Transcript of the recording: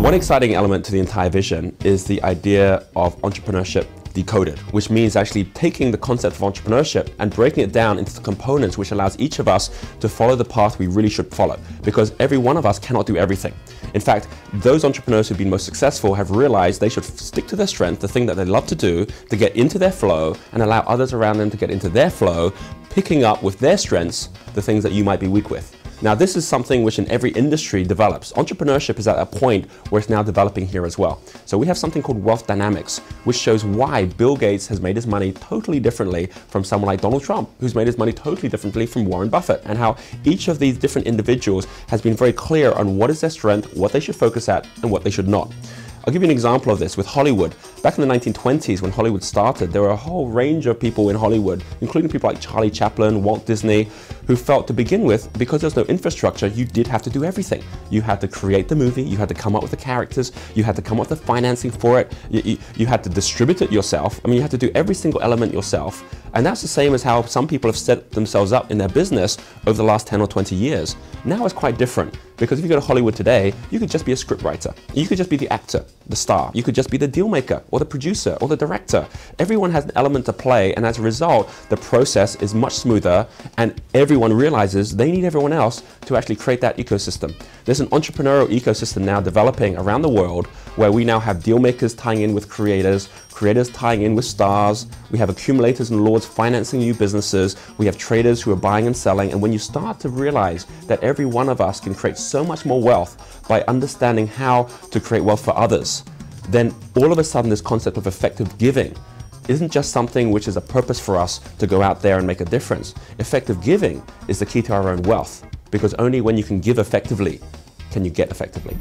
One exciting element to the entire vision is the idea of entrepreneurship decoded, which means actually taking the concept of entrepreneurship and breaking it down into the components which allows each of us to follow the path we really should follow, because every one of us cannot do everything. In fact, those entrepreneurs who've been most successful have realized they should stick to their strength, the thing that they love to do, to get into their flow and allow others around them to get into their flow, picking up with their strengths the things that you might be weak with. Now, this is something which in every industry develops. Entrepreneurship is at a point where it's now developing here as well. So we have something called WealthDynamics, which shows why Bill Gates has made his money totally differently from someone like Donald Trump, who's made his money totally differently from Warren Buffett, and how each of these different individuals has been very clear on what is their strength, what they should focus at, and what they should not. I'll give you an example of this with Hollywood. Back in the 1920s, when Hollywood started, there were a whole range of people in Hollywood, including people like Charlie Chaplin, Walt Disney, who felt to begin with, because there's no infrastructure, you did have to do everything. You had to create the movie, you had to come up with the characters, you had to come up with the financing for it, you had to distribute it yourself. I mean, you had to do every single element yourself. And that's the same as how some people have set themselves up in their business over the last 10 or 20 years. Now it's quite different, because if you go to Hollywood today, you could just be a scriptwriter. You could just be the actor, the star. You could just be the deal maker or the producer or the director. Everyone has an element to play, and as a result, the process is much smoother, and everyone realizes they need everyone else to actually create that ecosystem. There's an entrepreneurial ecosystem now developing around the world where we now have deal makers tying in with creators, creators tying in with stars, we have accumulators and lords financing new businesses, we have traders who are buying and selling, and when you start to realize that every one of us can create so much more wealth by understanding how to create wealth for others, then all of a sudden this concept of effective giving isn't just something which is a purpose for us to go out there and make a difference. Effective giving is the key to our own wealth, because only when you can give effectively can you get effectively.